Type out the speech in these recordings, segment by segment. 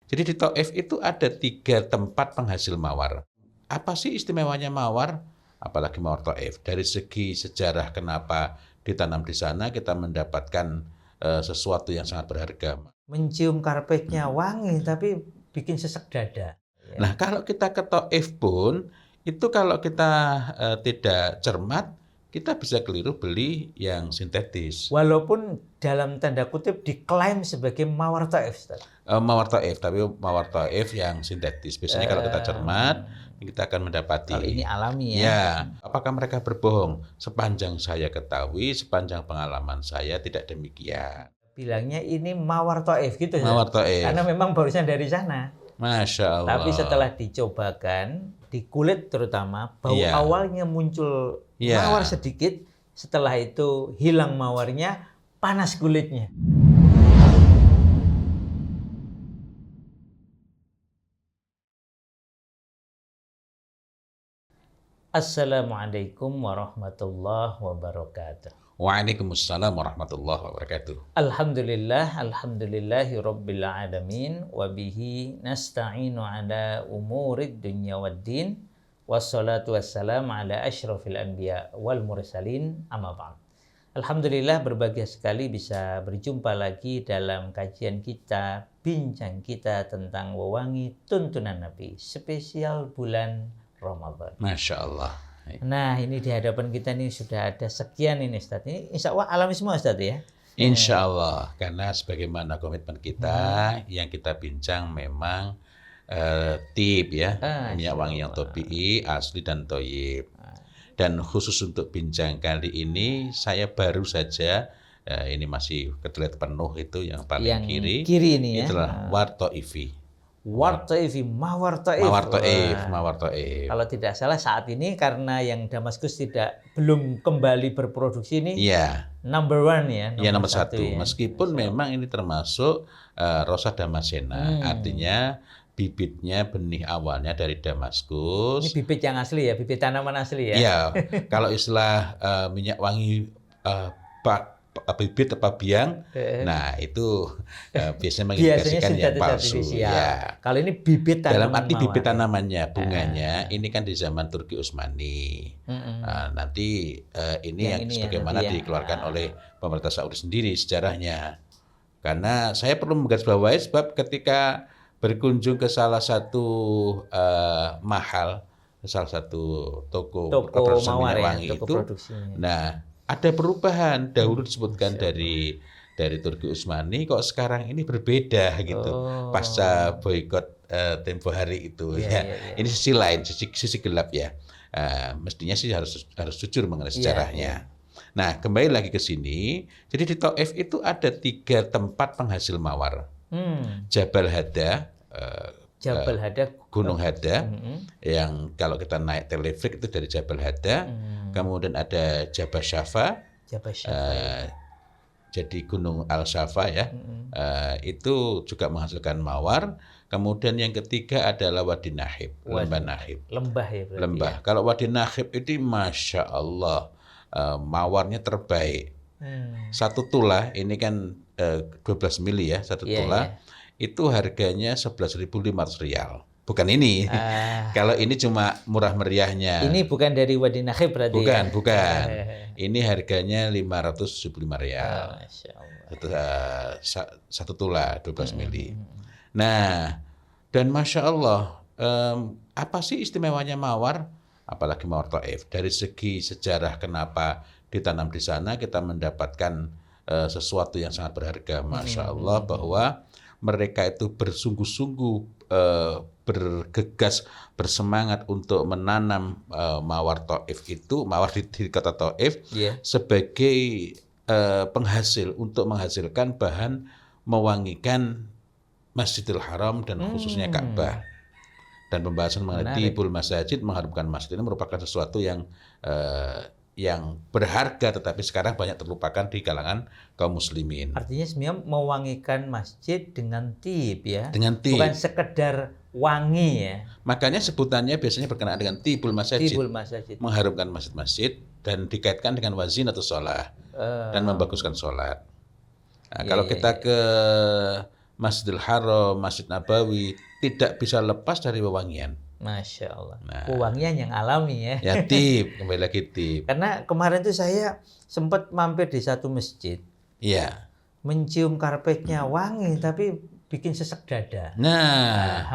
Jadi di Taif itu ada 3 tempat penghasil mawar. Apa sih istimewanya mawar? Apalagi mawar Taif. Dari segi sejarah kenapa ditanam di sana, kita mendapatkan sesuatu yang sangat berharga. Mencium karpetnya wangi, tapi bikin sesek dada. Ya. Nah, kalau kita ke Taif pun, itu kalau kita tidak cermat, kita bisa keliru beli yang sintetis. Walaupun dalam tanda kutip diklaim sebagai mawar Taif, Ustaz. Mawar Taif, tapi mawar Taif yang sintetis. Biasanya kalau kita cermat, kita akan mendapati. Kalau ini alami ya. Ya, apakah mereka berbohong? Sepanjang saya ketahui, sepanjang pengalaman saya tidak demikian. Bilangnya ini mawar Taif gitu. Mawar Taif. Karena memang barusan dari sana. Masya Allah. Tapi setelah dicobakan, di kulit terutama, bau Iya. awalnya muncul Iya. mawar sedikit, setelah itu hilang mawarnya, panas kulitnya. Assalamualaikum warahmatullahi wabarakatuh. Waalaikumsalam warahmatullahi wabarakatuh. Alhamdulillahi rabbil alamin, wabihi nasta'inu ala umurid dunya waddin, wassalatu wassalamu ala asyrafil anbiya wal mursalin, amma ba'd. Alhamdulillah, berbahagia sekali bisa berjumpa lagi dalam kajian kita, bincang kita tentang wewangi tuntunan Nabi, spesial bulan Ramadan. Masya Allah. Nah, ini di hadapan kita ini sudah ada sekian ini, Ustaz. Ini insya Allah alami semua, Ustaz ya? Insya Allah, karena sebagaimana komitmen kita yang kita bincang memang tip ya, minyak wangi yang tabii, asli dan thayyib. Dan khusus untuk bincang kali ini, saya baru saja, ini masih kedelet penuh itu yang paling Yang kiri. kiri ini ya. Itulah war Taifi. War Taifi, mawar Taif. Mawar Taif, Wah. mawar Taif. Kalau tidak salah saat ini karena yang Damaskus belum kembali berproduksi ini, Iya. number one ya. Ya nomor satu. ya. Meskipun memang ini termasuk Rosa Damascena, artinya bibitnya benih awalnya dari Ini Damaskus. bibit yang asli ya, bibit tanaman asli ya. Iya, kalau istilah minyak wangi bibit apa biang, nah itu biasanya mengindikasikan yang palsu. Ya. Kalau ini bibit tanaman. Dalam arti bibit mawar. tanamannya, bunganya, ini kan di zaman Turki Utsmani. Nanti ini yang sebagaimana dikeluarkan oleh pemerintah Saudi sendiri sejarahnya. Karena saya perlu menggarisbawahi sebab ketika berkunjung ke salah satu mahal, salah satu toko produksi minyak wangi toko itu, produksinya. nah ada perubahan. Dahulu disebutkan dari Turki Utsmani, kok sekarang ini berbeda gitu. Pasca boikot tempo hari itu ya. Ini sisi lain, sisi gelap ya. Mestinya sih harus jujur mengenai sejarahnya. Nah, kembali lagi ke sini. Jadi di Taif itu ada 3 tempat penghasil mawar. Jabal Hada, Jabal Hada, Gunung Hada, yang kalau kita naik teleferik itu dari Jabal Hada. Kemudian ada Jabal Syafa, jadi Gunung Al-Syafa ya, itu juga menghasilkan mawar. Kemudian yang ketiga adalah Wadi Nahib, Lembah Nahib. Lembah ya berarti. Lembah. Ya. Kalau Wadi Nahib itu Masya Allah, mawarnya terbaik. Satu tula, ini kan 12 mili ya, satu tula. Itu harganya 11.500 rial. Bukan ini. Kalau ini cuma murah meriahnya. Ini bukan dari Wadi Nahib berarti. Bukan. Ini harganya 575 rial. Masya Allah. Satu tula 12 mili. Nah, dan Masya Allah, apa sih istimewanya mawar? Apalagi mawar Taif. Dari segi sejarah kenapa ditanam di sana, kita mendapatkan sesuatu yang sangat berharga. Masya Allah, bahwa mereka itu bersungguh-sungguh bergegas, bersemangat untuk menanam mawar Taif itu, mawar di kota Taif sebagai penghasil untuk menghasilkan bahan mewangikan Masjidil Haram dan khususnya Ka'bah. Dan pembahasan mengenai tibul masajid, mengharumkan masjid, ini merupakan sesuatu yang berharga, tetapi sekarang banyak terlupakan di kalangan kaum muslimin. Artinya sebenarnya mewangikan masjid dengan tib ya. Dengan tib. Bukan sekedar wangi ya. Makanya sebutannya biasanya berkenaan dengan tibul masajid. Tibul masajid. Mengharumkan masjid-masjid dan dikaitkan dengan wazin atau sholat. Dan membaguskan sholat. Nah, kalau kita ke Masjidil Haram, Masjid Nabawi tidak bisa lepas dari wewangian. Masya Allah. Nah. Wewangian yang alami ya. Ya tip, kembali lagi tip. Karena kemarin tuh saya sempat mampir di satu masjid, Iya. mencium karpetnya wangi tapi bikin sesek dada. Nah,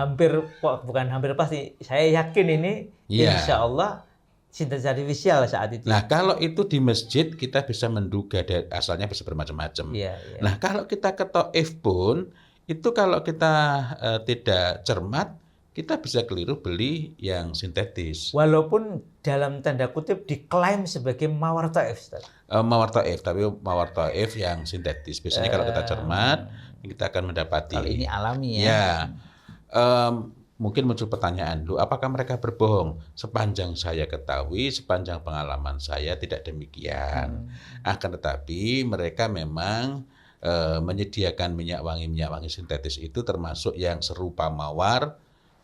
Bukan hampir pasti, saya yakin ini Iya. insya Allah sintetis artifisial saat itu. nah kalau itu di masjid kita bisa menduga asalnya bisa bermacam-macam. Iya, iya. Nah kalau kita ke Taif pun itu kalau kita tidak cermat kita bisa keliru beli yang sintetis. Walaupun dalam tanda kutip diklaim sebagai mawar Taif, Ustaz. Mawar Taif, tapi mawar Taif yang sintetis. Biasanya kalau kita cermat kita akan mendapati. Kalau ini alami ya. Ya, mungkin muncul pertanyaan, apakah mereka berbohong? Sepanjang saya ketahui, sepanjang pengalaman saya tidak demikian. Akan tetapi mereka memang menyediakan minyak wangi sintetis itu termasuk yang serupa mawar.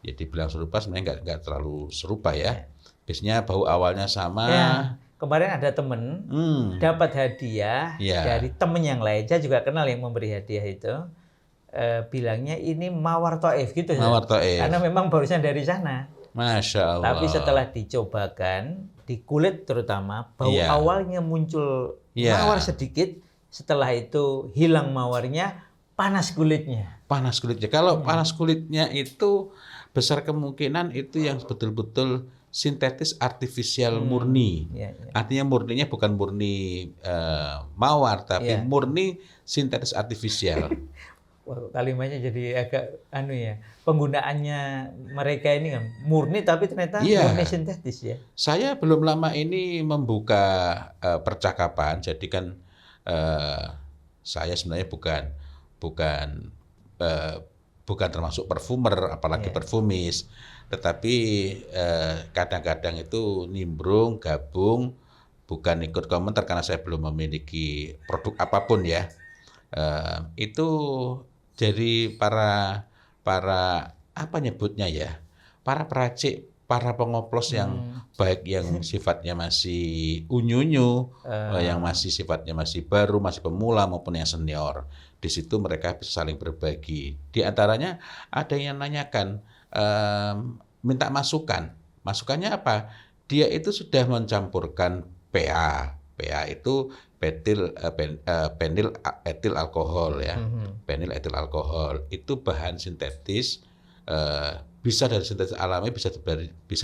Ya dibilang serupa sebenarnya nggak terlalu serupa ya. Biasanya bau awalnya sama. Ya, kemarin ada temen dapat hadiah Ya. dari temen yang lain. Saya juga kenal yang memberi hadiah itu. Bilangnya ini mawar Taif gitu. Mawar Taif. Karena memang barusan dari sana. Masya Allah. Tapi setelah dicobakan di kulit terutama bau Iya. awalnya muncul Iya. mawar sedikit, setelah itu hilang mawarnya, panas kulitnya. Panas kulitnya. Kalau panas kulitnya itu besar kemungkinan itu yang betul-betul sintetis artifisial murni. Iya, iya. Artinya murninya bukan murni mawar, tapi Iya. murni sintetis artifisial. Wah, kalimatnya jadi agak penggunaannya mereka ini kan murni tapi ternyata Iya. murni sintetis ya. Saya belum lama ini membuka percakapan, jadi kan saya sebenarnya bukan termasuk parfumer, apalagi parfumis, tetapi kadang-kadang itu nimbrung, gabung, bukan ikut komentar karena saya belum memiliki produk apapun ya. Itu dari para apa nyebutnya ya, para peracik, para pengoplos yang baik yang sifatnya masih unyu-unyu, yang masih sifatnya masih baru, masih pemula maupun yang senior. Di situ mereka bisa saling berbagi. Di antaranya ada yang nanyakan, minta masukan. Masukannya apa? Dia itu sudah mencampurkan PA. PA itu penil etil alkohol ya. Penil etil alkohol itu bahan sintetis, bisa dari sintetis alami, bisa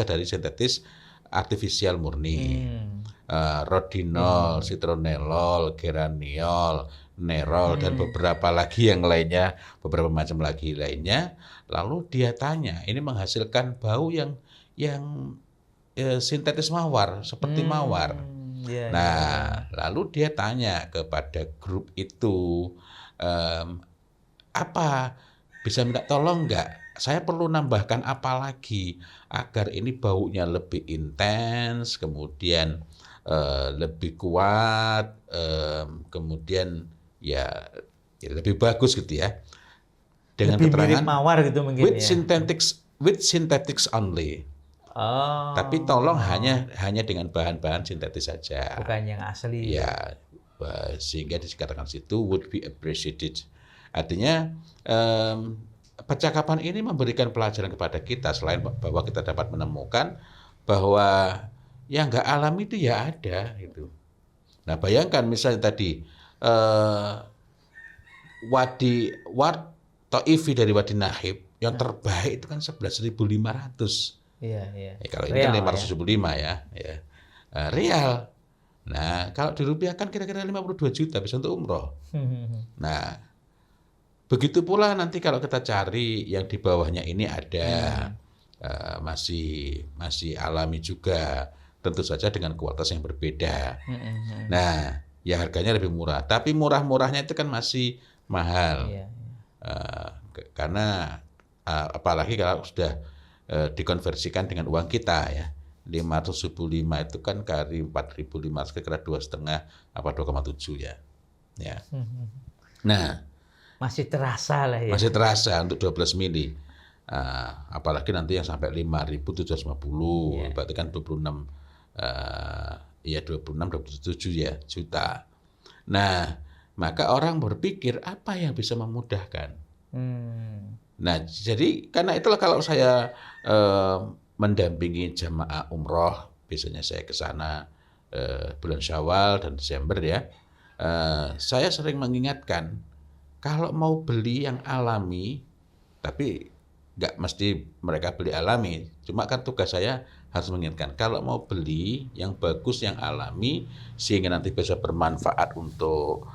dari sintetis artifisial murni. Rodinol, citronellol, geraniol, nerol dan beberapa lagi yang lainnya, beberapa macam lagi lainnya. Lalu dia tanya, ini menghasilkan bau yang sintetis mawar, seperti mawar. Nah, lalu dia tanya kepada grup itu, apa bisa minta tolong nggak? Saya perlu nambahkan apa lagi agar ini baunya lebih intens, kemudian lebih kuat, kemudian ya lebih bagus gitu ya. Dengan lebih keterangan mirip mawar gitu mungkin with ya. synthetics only. Oh. Tapi tolong hanya dengan bahan-bahan sintetis saja. Bukan yang asli. Ya, sehingga dikatakan situ would be appreciated. Artinya percakapan ini memberikan pelajaran kepada kita selain bahwa kita dapat menemukan bahwa yang nggak alami itu ya ada gitu. Nah bayangkan misalnya tadi Wadi Taifi dari Wadi Nahib yang terbaik itu kan 11.500. Iya, iya. Kalau ini kan 575 ya. Real. Nah, kalau dirupiahkan kira-kira 52 juta bisa untuk umroh. Nah, begitu pula nanti kalau kita cari yang di bawahnya ini ada masih alami juga, tentu saja dengan kualitas yang berbeda. Nah, ya harganya lebih murah. Tapi murah-murahnya itu kan masih mahal. Iya. Karena apalagi kalau sudah dikonversikan dengan uang kita ya. 575 itu kan kali 4.500 kira-kira 2,5 apa 2,7 ya. Ya. Nah, masih terasa lah ya. masih terasa untuk 12 mili. Apalagi nanti yang sampai 5.750 berarti kan 26 27 ya juta. Nah, maka orang berpikir apa yang bisa memudahkan? Nah, jadi karena itulah kalau saya mendampingi jamaah umroh, biasanya saya ke sana bulan Syawal dan Desember ya, saya sering mengingatkan kalau mau beli yang alami, tapi nggak mesti mereka beli alami, cuma kan tugas saya harus mengingatkan kalau mau beli yang bagus, yang alami, sehingga nanti bisa bermanfaat untuk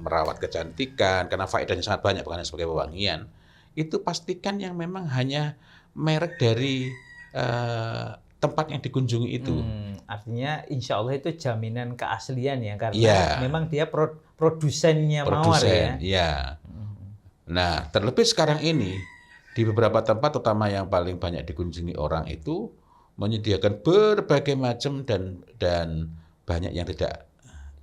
merawat kecantikan, karena faedahnya sangat banyak, bukan hanya sebagai pewangian. Itu pastikan yang memang hanya merek dari tempat yang dikunjungi itu. Artinya insya Allah itu jaminan keaslian ya, karena Iya. memang dia produsennya mawar ya. Produsen, ya. Nah, terlebih sekarang ini di beberapa tempat, terutama yang paling banyak dikunjungi orang itu menyediakan berbagai macam dan banyak yang tidak.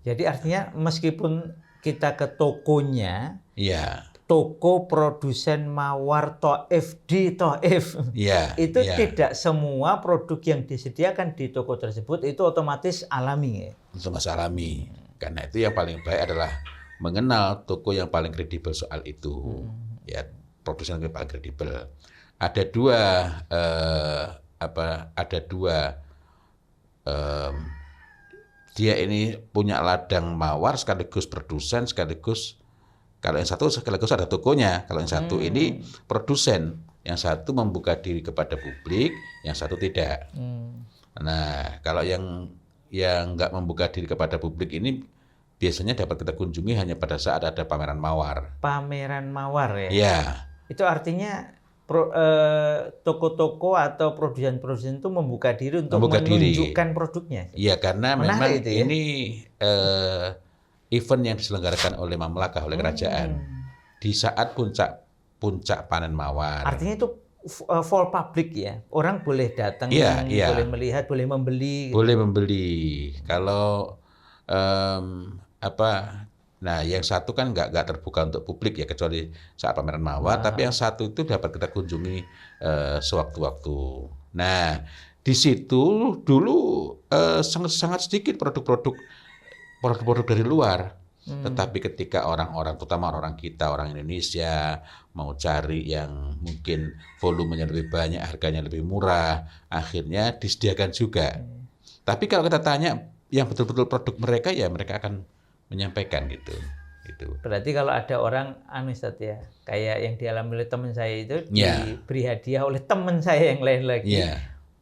Jadi artinya meskipun kita ke tokonya, Iya, toko produsen mawar Thaif di Thaif, iya, itu iya. tidak semua produk yang disediakan di toko tersebut itu otomatis alami ya. Itu masalah alami. Karena itu yang paling baik adalah mengenal toko yang paling kredibel soal itu. Ya, produsen yang paling kredibel. Ada dua dia ini punya ladang mawar sekaligus produsen sekaligus, kalau yang satu sekaligus ada tokonya, kalau yang satu ini produsen, yang satu membuka diri kepada publik, yang satu tidak. Nah, kalau yang nggak membuka diri kepada publik ini biasanya dapat kita kunjungi hanya pada saat ada pameran mawar. Pameran mawar ya. Iya. Itu artinya toko-toko atau produsen-produsen itu membuka diri untuk menunjukkan produknya. Iya, karena Menarik memang itu ya? ini event yang diselenggarakan oleh Mamlakah, oleh kerajaan di saat puncak panen mawar. Artinya itu for public ya, orang boleh datang, Iya. boleh melihat, boleh membeli. Boleh membeli. Kalau nah yang satu kan nggak terbuka untuk publik ya, kecuali saat pameran mawar. Tapi yang satu itu dapat kita kunjungi sewaktu-waktu. Nah, di situ dulu sangat sedikit produk-produk dari luar. Tetapi ketika orang-orang, terutama orang kita, orang Indonesia, mau cari yang mungkin volumenya lebih banyak, harganya lebih murah, akhirnya disediakan juga. Tapi kalau kita tanya yang betul-betul produk mereka, ya mereka akan menyampaikan gitu. Berarti kalau ada orang Ustaz ya, kayak yang dialami oleh teman saya itu, diberi hadiah oleh teman saya yang lain lagi.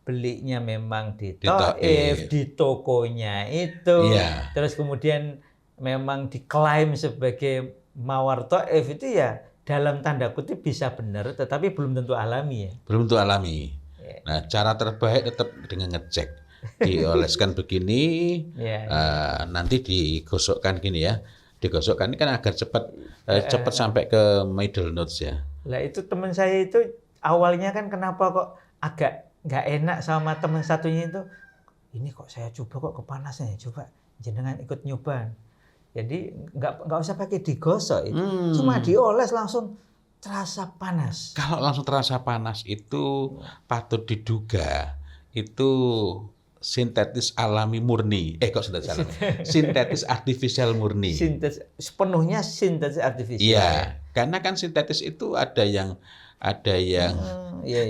Belinya memang di Thaif, di tokonya itu. Terus kemudian memang diklaim sebagai mawar Thaif itu ya dalam tanda kutip bisa benar, tetapi belum tentu alami ya. Belum tentu alami. Nah, cara terbaik tetap dengan ngecek. Dioleskan begini, nanti digosokkan gini ya. Digosokkan ini kan agar cepat sampai ke middle notes ya. Lah itu teman saya itu awalnya kan kenapa kok agak nggak enak sama teman satunya itu, ini kok saya coba kok kepanasan ya, coba jenengan ikut nyoba. Jadi nggak usah pakai digosok itu, cuma dioles langsung terasa panas. Kalau langsung terasa panas itu patut diduga itu sintetis alami murni. Kok sintetis alami? Sintetis artifisial murni. Sepenuhnya sintetis artifisial. Iya, karena kan sintetis itu ada yang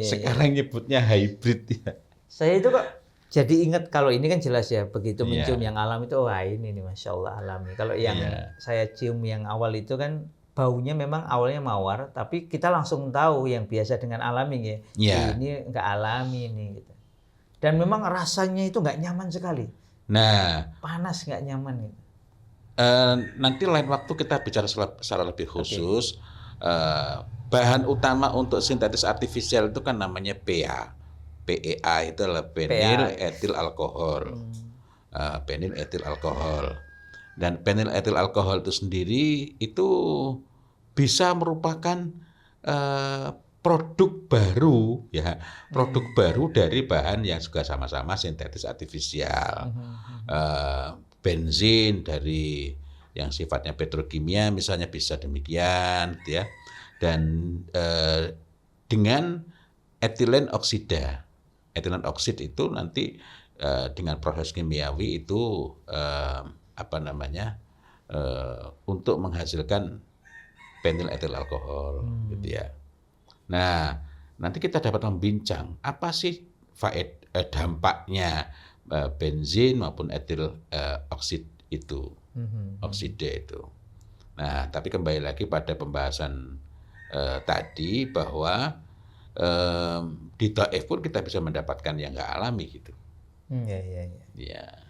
sekarang nyebutnya hybrid ya. Saya itu kok jadi ingat, kalau ini kan jelas ya, begitu mencium yang alami itu, wah ini nih Masya Allah alami. Kalau yang saya cium yang awal itu kan baunya memang awalnya mawar, tapi kita langsung tahu yang biasa dengan alami ya. Ini nggak alami nih gitu. Dan memang rasanya itu nggak nyaman sekali. Nah, panas, nggak nyaman gitu. Nanti lain waktu kita bicara secara lebih khusus. Bahan utama untuk sintetis artifisial itu kan namanya PEA. PEA itu adalah penyl etil alkohol. Penyl etil alkohol. Dan penyl etil alkohol itu sendiri itu bisa merupakan produk baru ya, produk baru dari bahan yang juga sama-sama sintetis artifisial. Benzin dari yang sifatnya petrokimia misalnya bisa demikian gitu ya. Dan dengan etilen oksida. Etilen oksid itu nanti dengan proses kimiawi itu untuk menghasilkan pentil etil alkohol gitu ya. Nah, nanti kita dapat membincang apa sih dampaknya benzin maupun etil oksid itu, oksida itu. Nah, tapi kembali lagi pada pembahasan tadi bahwa di taif pun kita bisa mendapatkan yang nggak alami gitu. Ya.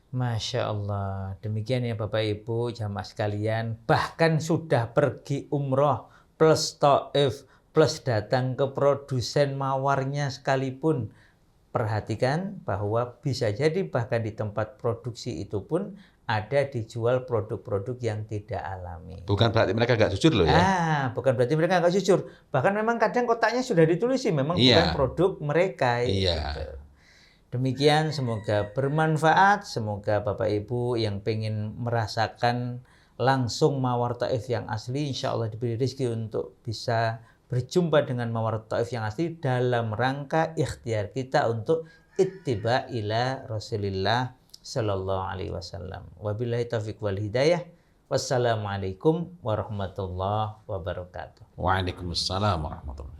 Masya Allah. Demikian ya Bapak Ibu jamaah sekalian. Bahkan sudah pergi umroh plus taif plus datang ke produsen mawarnya sekalipun. Perhatikan bahwa bisa jadi bahkan di tempat produksi itu pun ada dijual produk-produk yang tidak alami. Bukan berarti mereka nggak jujur loh ya. Bukan berarti mereka nggak jujur. Bahkan memang kadang kotaknya sudah ditulis sih memang bukan produk mereka. Gitu. Demikian semoga bermanfaat. Semoga Bapak Ibu yang pengen merasakan langsung mawar taif yang asli, insya Allah diberi rezeki untuk bisa berjumpa dengan mawar taif yang asli dalam rangka ikhtiar kita untuk ittiba ila Rasulillah sallallahu alaihi wasallam. Wabillahi taufiq wal hidayah. Wassalamualaikum warahmatullahi wabarakatuh. Waalaikumsalam warahmatullahi wabarakatuh.